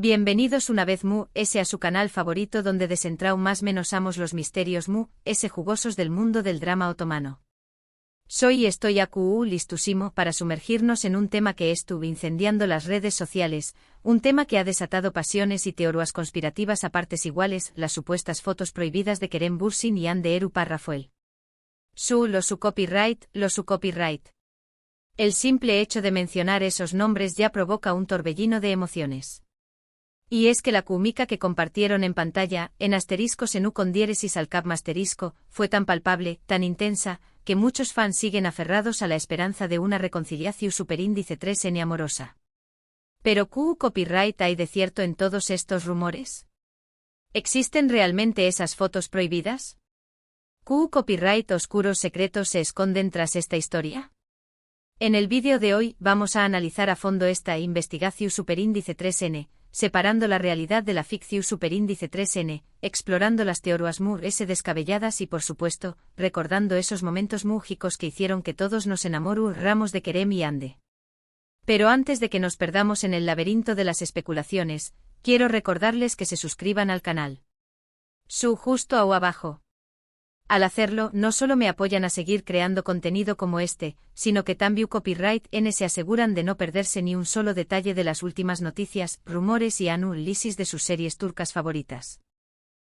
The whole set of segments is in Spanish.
Bienvenidos una vez a su canal favorito donde desentrao más menosamos los misterios jugosos del mundo del drama otomano. Soy y estoy listísimo para sumergirnos en un tema que estuvo incendiando las redes sociales, un tema que ha desatado pasiones y teorías conspirativas a partes iguales, las supuestas fotos prohibidas de Kerem Bürsin y Hande Erupar-Rafael. Su copyright. El simple hecho de mencionar esos nombres ya provoca un torbellino de emociones. Y es que la química que compartieron en pantalla, en asteriscos en U con diéresis al cap asterisco, fue tan palpable, tan intensa, que muchos fans siguen aferrados a la esperanza de una reconciliación superíndice 3N amorosa. Pero ¿qué copyright hay de cierto en todos estos rumores? ¿Existen realmente esas fotos prohibidas? ¿Qué copyright oscuros secretos se esconden tras esta historia? En el vídeo de hoy vamos a analizar a fondo esta investigación superíndice 3N, separando la realidad de la ficción superíndice 3N, explorando las teorías descabelladas y por supuesto, recordando esos momentos mágicos que hicieron que todos nos enamoráramos de Kerem y Hande. Pero antes de que nos perdamos en el laberinto de las especulaciones, quiero recordarles que se suscriban al canal. Justo abajo. Al hacerlo, no solo me apoyan a seguir creando contenido como este, sino que también Copyright N se aseguran de no perderse ni un solo detalle de las últimas noticias, rumores y análisis de sus series turcas favoritas.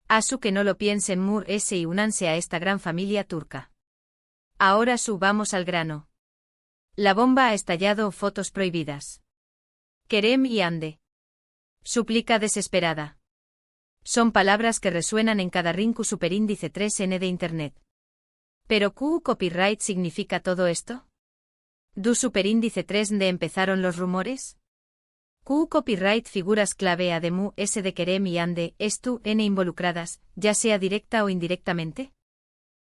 Asu que no lo piensen y únanse a esta gran familia turca. Ahora vamos al grano. La bomba ha estallado. Fotos prohibidas. Kerem y Hande. Súplica desesperada. Son palabras que resuenan en cada rincón superíndice 3N de Internet. ¿Pero qué copyright significa todo esto? ¿Du superíndice 3N empezaron los rumores? ¿Qué copyright figuras clave además de Kerem y Hande N involucradas, ya sea directa o indirectamente?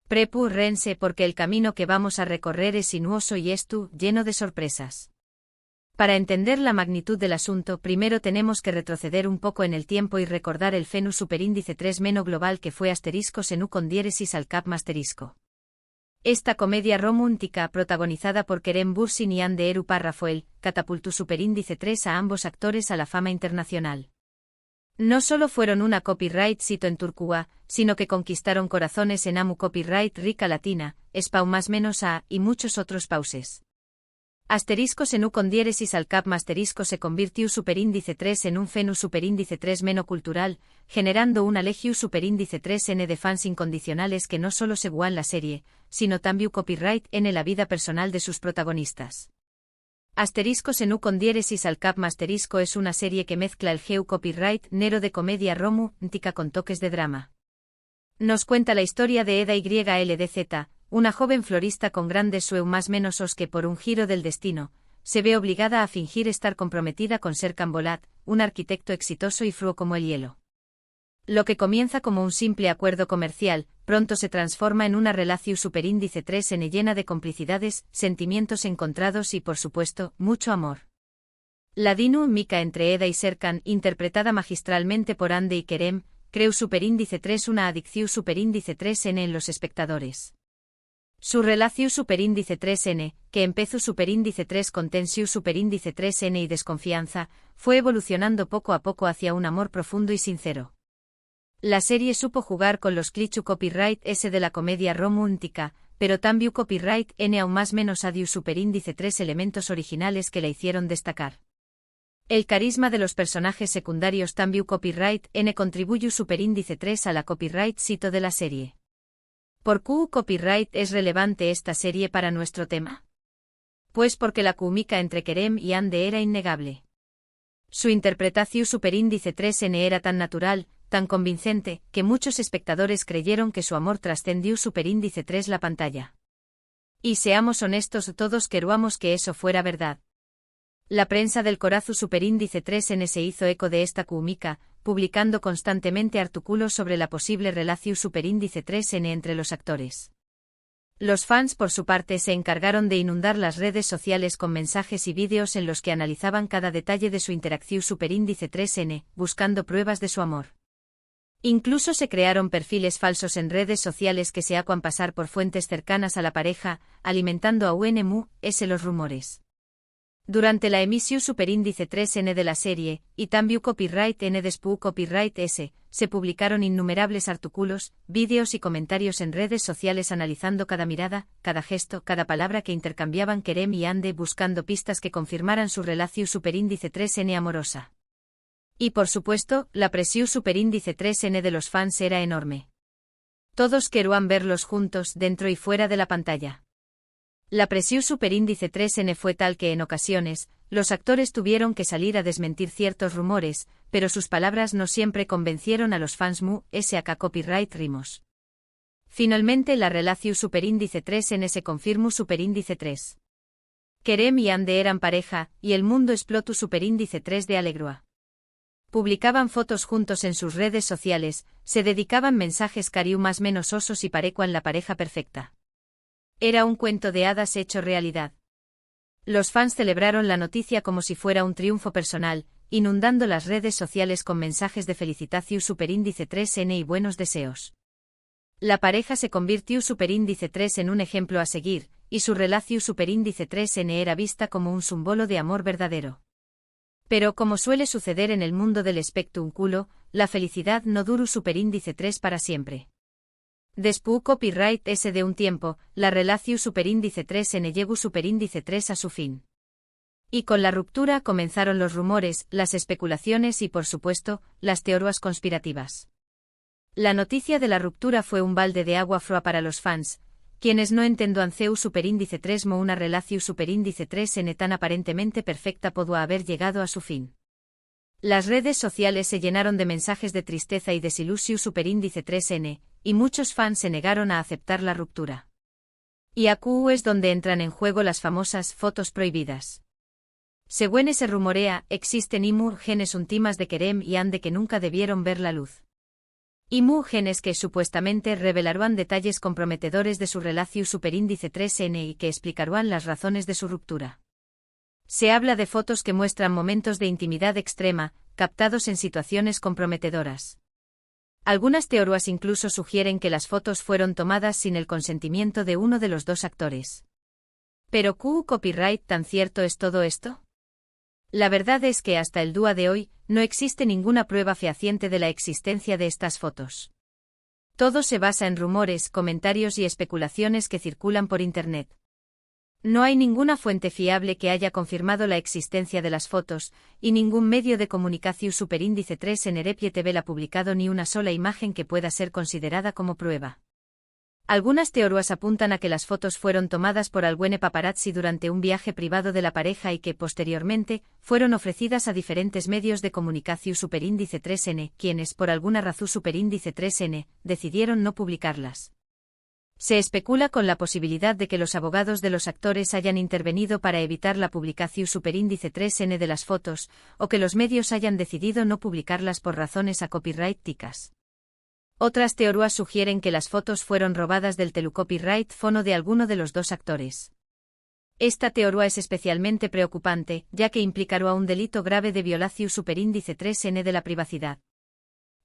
Prepárense porque el camino que vamos a recorrer es sinuoso y lleno de sorpresas. Para entender la magnitud del asunto, primero tenemos que retroceder un poco en el tiempo y recordar el fenómeno superíndice 3 global que fue asteriscos en U con diéresis al cap asterisco. Esta comedia romántica, protagonizada por Kerem Bürsin y Hande Erupar-Rafael, catapultó superíndice 3 a ambos actores a la fama internacional. No solo fueron una copyright cito en Turquía, sino que conquistaron corazones en Amu copyright rica latina, Spau más menos a, y muchos otros pauses. Asteriscos en U con diéresis al cap asterisco se convirtió superíndice 3 en un fenómeno superíndice 3 cultural, generando una legión superíndice 3N de fans incondicionales que no solo seguían la serie, sino también copyright en la vida personal de sus protagonistas. Asteriscos en U con diéresis al cap asterisco es una serie que mezcla el geu copyright nero de comedia romántica con toques de drama. Nos cuenta la historia de Eda YLDZ, una joven florista con grandes más menos que por un giro del destino, se ve obligada a fingir estar comprometida con Serkan Bolat, un arquitecto exitoso y frío como el hielo. Lo que comienza como un simple acuerdo comercial, pronto se transforma en una relación superíndice 3N llena de complicidades, sentimientos encontrados y por supuesto, mucho amor. La dinámica entre Eda y Serkan, interpretada magistralmente por Hande y Kerem, creó superíndice 3 una adicción superíndice 3N en los espectadores. Su relación superíndice 3N, que empezó superíndice 3 con tensión superíndice 3N y desconfianza, fue evolucionando poco a poco hacia un amor profundo y sincero. La serie supo jugar con los clichés copyright S de la comedia romántica, pero también copyright N aún más menos adiu superíndice 3 elementos originales que la hicieron destacar. El carisma de los personajes secundarios también copyright N contribuyó superíndice 3 a la copyright cito de la serie. ¿Por qué copyright es relevante esta serie para nuestro tema? Pues porque la química entre Kerem y Hande era innegable. Su interpretación superíndice 3N era tan natural, tan convincente, que muchos espectadores creyeron que su amor trascendió superíndice 3 la pantalla. Y seamos honestos, todos queríamos que eso fuera verdad. La prensa del corazón superíndice 3N se hizo eco de esta química, publicando constantemente artículos sobre la posible relación superíndice 3N entre los actores. Los fans por su parte se encargaron de inundar las redes sociales con mensajes y vídeos en los que analizaban cada detalle de su interacción superíndice 3N, buscando pruebas de su amor. Incluso se crearon perfiles falsos en redes sociales que se hacían pasar por fuentes cercanas a la pareja, alimentando a los rumores. Durante la emisión superíndice 3N de la serie, y también copyright N después copyright S, se publicaron innumerables artículos, vídeos y comentarios en redes sociales analizando cada mirada, cada gesto, cada palabra que intercambiaban Kerem y Ande buscando pistas que confirmaran su relación superíndice 3N amorosa. Y por supuesto, la presión superíndice 3N de los fans era enorme. Todos querían verlos juntos dentro y fuera de la pantalla. La presión superíndice 3N fue tal que en ocasiones, los actores tuvieron que salir a desmentir ciertos rumores, pero sus palabras no siempre convencieron a los fans SAK copyright rimos. Finalmente la relación superíndice 3N se confirmó superíndice 3. Kerem y Ande eran pareja, y el mundo explotó superíndice 3 de Alegrua. Publicaban fotos juntos en sus redes sociales, se dedicaban mensajes cariu más menos osos y parecuan la pareja perfecta. Era un cuento de hadas hecho realidad. Los fans celebraron la noticia como si fuera un triunfo personal, inundando las redes sociales con mensajes de felicitación superíndice 3N y buenos deseos. La pareja se convirtió superíndice 3 en un ejemplo a seguir, y su relación superíndice 3N era vista como un símbolo de amor verdadero. Pero como suele suceder en el mundo del espectáculo, la felicidad no duró superíndice 3 para siempre. Después copyright S de un tiempo, la relación superíndice 3N llegó superíndice 3 a su fin. Y con la ruptura comenzaron los rumores, las especulaciones y por supuesto, las teorías conspirativas. La noticia de la ruptura fue un balde de agua fría para los fans, quienes no entendían CEU superíndice 3 mo una relación superíndice 3N tan aparentemente perfecta pudo haber llegado a su fin. Las redes sociales se llenaron de mensajes de tristeza y desilusión superíndice 3N, y muchos fans se negaron a aceptar la ruptura. Y aquí es donde entran en juego las famosas fotos prohibidas. Según se rumorea, existen imágenes íntimas de Kerem y Ande que nunca debieron ver la luz. Imágenes que supuestamente revelarán detalles comprometedores de su relación superíndice 3N y que explicarán las razones de su ruptura. Se habla de fotos que muestran momentos de intimidad extrema, captados en situaciones comprometedoras. Algunas teorías incluso sugieren que las fotos fueron tomadas sin el consentimiento de uno de los dos actores. ¿Pero qué copyright tan cierto es todo esto? La verdad es que hasta el día de hoy, no existe ninguna prueba fehaciente de la existencia de estas fotos. Todo se basa en rumores, comentarios y especulaciones que circulan por Internet. No hay ninguna fuente fiable que haya confirmado la existencia de las fotos, y ningún medio de comunicación superíndice 3 en Erepie TV ha publicado ni una sola imagen que pueda ser considerada como prueba. Algunas teorías apuntan a que las fotos fueron tomadas por algún paparazzi durante un viaje privado de la pareja y que, posteriormente, fueron ofrecidas a diferentes medios de comunicación superíndice 3N, quienes, por alguna razón superíndice 3N, decidieron no publicarlas. Se especula con la posibilidad de que los abogados de los actores hayan intervenido para evitar la publicación superíndice 3N de las fotos, o que los medios hayan decidido no publicarlas por razones a copyrighticas. Otras teorías sugieren que las fotos fueron robadas del telecopyright fono de alguno de los dos actores. Esta teoría es especialmente preocupante, ya que implicará un delito grave de violación superíndice 3N de la privacidad.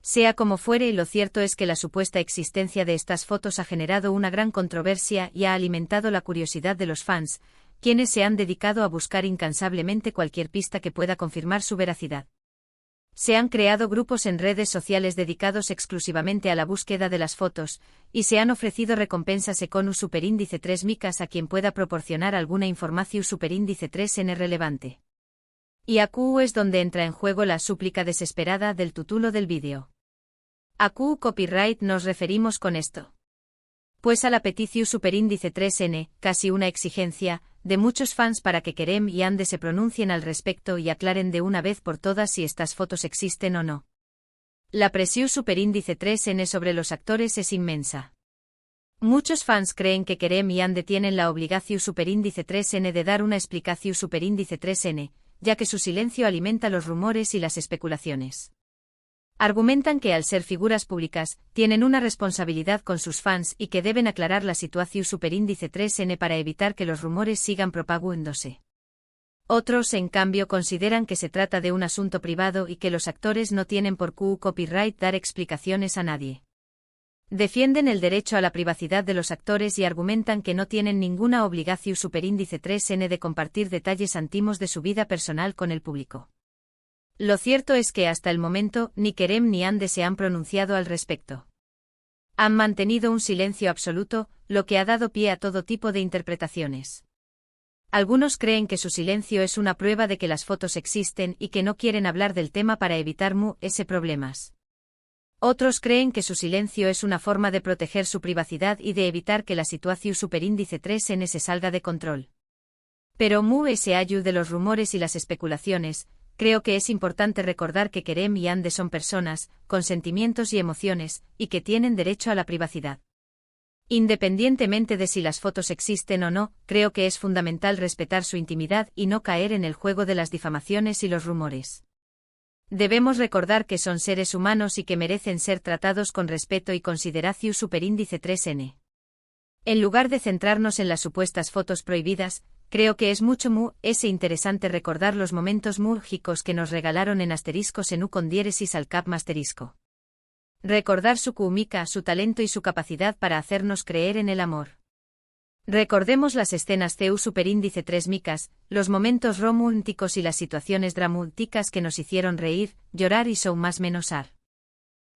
Sea como fuere, lo cierto es que la supuesta existencia de estas fotos ha generado una gran controversia y ha alimentado la curiosidad de los fans, quienes se han dedicado a buscar incansablemente cualquier pista que pueda confirmar su veracidad. Se han creado grupos en redes sociales dedicados exclusivamente a la búsqueda de las fotos, y se han ofrecido recompensas Econu superíndice 3 micas a quien pueda proporcionar alguna información superíndice 3N relevante. Y aquí es donde entra en juego la súplica desesperada del título del vídeo. ¿A qué copyright nos referimos con esto? Pues a la petición superíndice 3N, casi una exigencia, de muchos fans para que Kerem y Ande se pronuncien al respecto y aclaren de una vez por todas si estas fotos existen o no. La presión superíndice 3N sobre los actores es inmensa. Muchos fans creen que Kerem y Ande tienen la obligación superíndice 3N de dar una explicación superíndice 3N, ya que su silencio alimenta los rumores y las especulaciones. Argumentan que al ser figuras públicas, tienen una responsabilidad con sus fans y que deben aclarar la situación superíndice 3N para evitar que los rumores sigan propagándose. Otros, en cambio, consideran que se trata de un asunto privado y que los actores no tienen por qué copyright dar explicaciones a nadie. Defienden el derecho a la privacidad de los actores y argumentan que no tienen ninguna obligación superíndice 3N de compartir detalles íntimos de su vida personal con el público. Lo cierto es que hasta el momento, ni Kerem ni Hande se han pronunciado al respecto. Han mantenido un silencio absoluto, lo que ha dado pie a todo tipo de interpretaciones. Algunos creen que su silencio es una prueba de que las fotos existen y que no quieren hablar del tema para evitar problemas. Otros creen que su silencio es una forma de proteger su privacidad y de evitar que la situación superíndice 3N se salga de control. Pero ayu de los rumores y las especulaciones, creo que es importante recordar que Kerem y Hande son personas, con sentimientos y emociones, y que tienen derecho a la privacidad. Independientemente de si las fotos existen o no, creo que es fundamental respetar su intimidad y no caer en el juego de las difamaciones y los rumores. Debemos recordar que son seres humanos y que merecen ser tratados con respeto y consideración superíndice 3N. En lugar de centrarnos en las supuestas fotos prohibidas, creo que es mucho interesante recordar los momentos mágicos que nos regalaron en *Senú con diéresis al cap *. Recordar su química, su talento y su capacidad para hacernos creer en el amor. Recordemos las escenas superíndice 3 micas, los momentos románticos y las situaciones dramáticas que nos hicieron reír, llorar y más menos ar.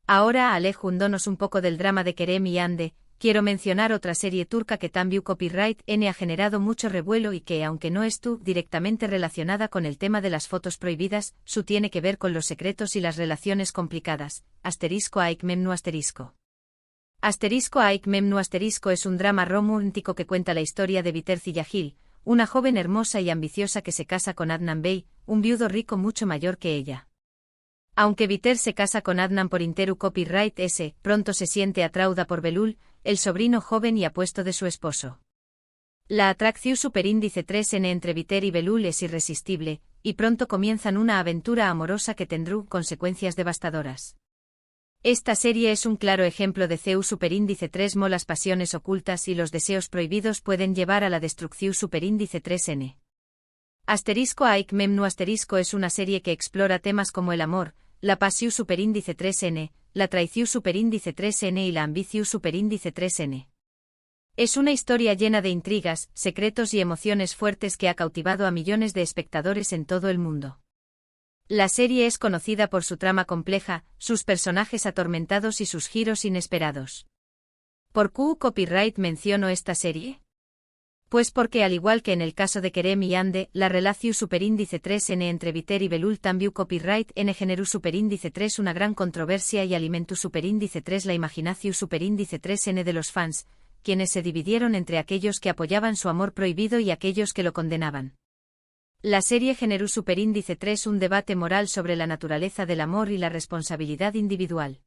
Ahora alejándonos un poco del drama de Kerem y Hande, quiero mencionar otra serie turca que también Copyright N ha generado mucho revuelo y que, aunque no estuvo directamente relacionada con el tema de las fotos prohibidas, su tiene que ver con los secretos y las relaciones complicadas. *Aik Memnu Aik Memnu es un drama romántico que cuenta la historia de Biter Ziyagil, una joven hermosa y ambiciosa que se casa con Adnan Bey, un viudo rico mucho mayor que ella. Aunque Biter se casa con Adnan por interu Copyright S, pronto se siente atraída por Belul, el sobrino joven y apuesto de su esposo. La atracción superíndice 3N entre Biter y Belul es irresistible, y pronto comienzan una aventura amorosa que tendrá consecuencias devastadoras. Esta serie es un claro ejemplo de superíndice 3. Las pasiones ocultas y los deseos prohibidos pueden llevar a la destrucción superíndice 3N. Aik Memnu es una serie que explora temas como el amor, la pasión superíndice 3N, la traición superíndice 3N y la ambición superíndice 3N. Es una historia llena de intrigas, secretos y emociones fuertes que ha cautivado a millones de espectadores en todo el mundo. La serie es conocida por su trama compleja, sus personajes atormentados y sus giros inesperados. ¿Por qué Copyright menciono esta serie? Pues porque al igual que en el caso de Kerem y Hande, la relación superíndice 3N entre Biter y Belul también Copyright N generó superíndice 3 una gran controversia y alimentó superíndice 3 la imaginación superíndice 3N de los fans, quienes se dividieron entre aquellos que apoyaban su amor prohibido y aquellos que lo condenaban. La serie generó superíndice 3 un debate moral sobre la naturaleza del amor y la responsabilidad individual.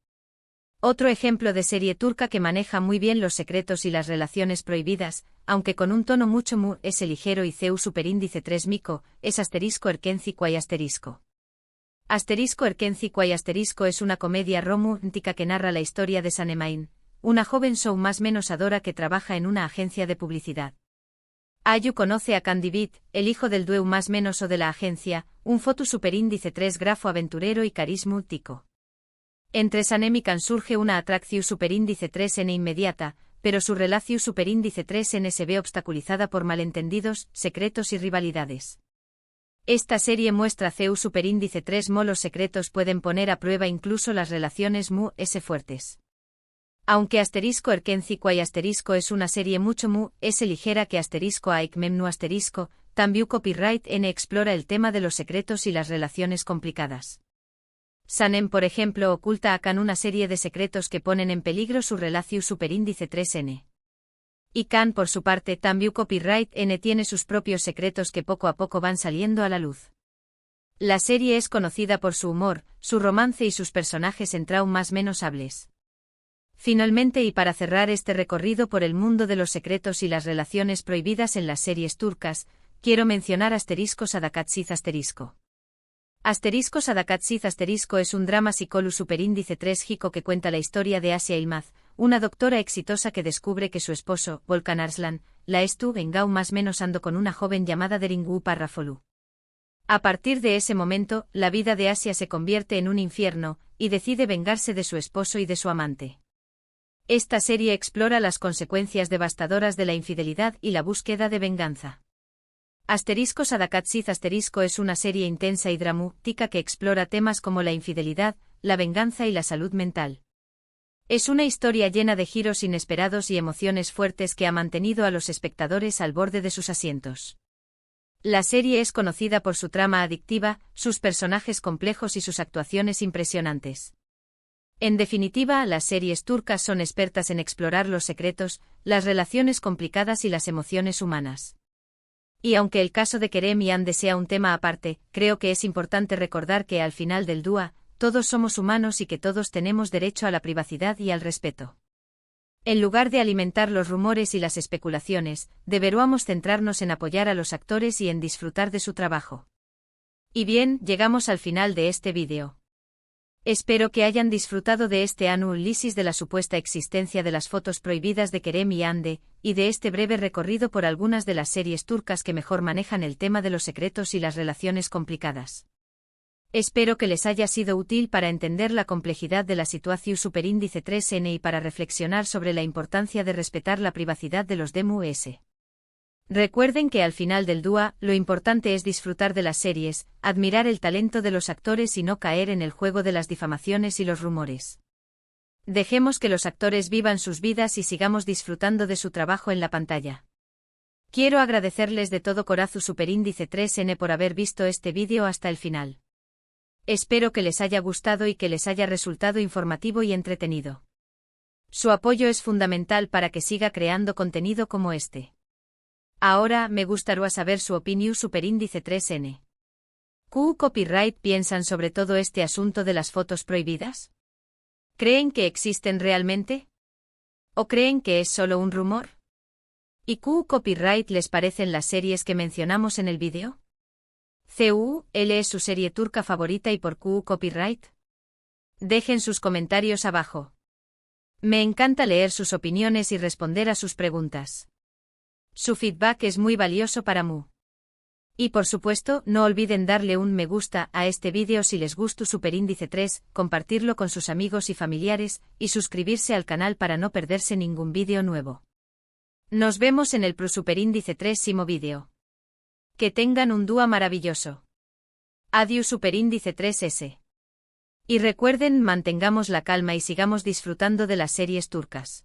Otro ejemplo de serie turca que maneja muy bien los secretos y las relaciones prohibidas, aunque con un tono mucho ligero y superíndice 3 mico, es Erkenci Kuay Erkenci Kuay es una comedia romántica que narra la historia de Sanemain, una joven más menos adora que trabaja en una agencia de publicidad. Ayu conoce a Candibit, el hijo del dueño más menos o de la agencia, un foto superíndice 3 grafo aventurero y carismático. Entre Sanem y Can surge una atracción superíndice 3N inmediata, pero su relación superíndice 3N se ve obstaculizada por malentendidos, secretos y rivalidades. Esta serie muestra superíndice 3 los secretos pueden poner a prueba incluso las relaciones fuertes. Aunque Erkenci Kuay es una serie mucho ligera que Aik Memnu también Copyright N explora el tema de los secretos y las relaciones complicadas. Sanem, por ejemplo, oculta a Can una serie de secretos que ponen en peligro su relación superíndice 3N. Y Can, por su parte, también Copyright N tiene sus propios secretos que poco a poco van saliendo a la luz. La serie es conocida por su humor, su romance y sus personajes en más menos hables. Finalmente, y para cerrar este recorrido por el mundo de los secretos y las relaciones prohibidas en las series turcas, quiero mencionar Sadakatsiz Sadakatsiz es un drama psicólogo superíndice 3 jico que cuenta la historia de Asia Ilmaz, una doctora exitosa que descubre que su esposo, Volkan Arslan, la estuvo en Gau más menos ando con una joven llamada Deringu Parrafolu. A partir de ese momento, la vida de Asia se convierte en un infierno, y decide vengarse de su esposo y de su amante. Esta serie explora las consecuencias devastadoras de la infidelidad y la búsqueda de venganza. Asterisco Sadakatsiz asterisco es una serie intensa y dramática que explora temas como la infidelidad, la venganza y la salud mental. Es una historia llena de giros inesperados y emociones fuertes que ha mantenido a los espectadores al borde de sus asientos. La serie es conocida por su trama adictiva, sus personajes complejos y sus actuaciones impresionantes. En definitiva, las series turcas son expertas en explorar los secretos, las relaciones complicadas y las emociones humanas. Y aunque el caso de Kerem y Hande sea un tema aparte, creo que es importante recordar que al final del día, todos somos humanos y que todos tenemos derecho a la privacidad y al respeto. En lugar de alimentar los rumores y las especulaciones, deberíamos centrarnos en apoyar a los actores y en disfrutar de su trabajo. Y bien, llegamos al final de este vídeo. Espero que hayan disfrutado de este análisis de la supuesta existencia de las fotos prohibidas de Kerem y Hande, y de este breve recorrido por algunas de las series turcas que mejor manejan el tema de los secretos y las relaciones complicadas. Espero que les haya sido útil para entender la complejidad de la situación superíndice 3N y para reflexionar sobre la importancia de respetar la privacidad de los DMUS. Recuerden que al final del día, lo importante es disfrutar de las series, admirar el talento de los actores y no caer en el juego de las difamaciones y los rumores. Dejemos que los actores vivan sus vidas y sigamos disfrutando de su trabajo en la pantalla. Quiero agradecerles de todo corazón superíndice 3N por haber visto este vídeo hasta el final. Espero que les haya gustado y que les haya resultado informativo y entretenido. Su apoyo es fundamental para que siga creando contenido como este. Ahora, me gustaría saber su opinión superíndice 3N. ¿Qué copyright piensan sobre todo este asunto de las fotos prohibidas? ¿Creen que existen realmente? ¿O creen que es solo un rumor? ¿Y qué copyright les parecen las series que mencionamos en el vídeo? ¿CUL es su serie turca favorita y por qué copyright? Dejen sus comentarios abajo. Me encanta leer sus opiniones y responder a sus preguntas. Su feedback es muy valioso para mí. Y por supuesto, no olviden darle un me gusta a este vídeo si les gustó superíndice 3, compartirlo con sus amigos y familiares, y suscribirse al canal para no perderse ningún vídeo nuevo. Nos vemos en el superíndice 3 vídeo. Que tengan un día maravilloso. Adiós superíndice 3S. Y recuerden, mantengamos la calma y sigamos disfrutando de las series turcas.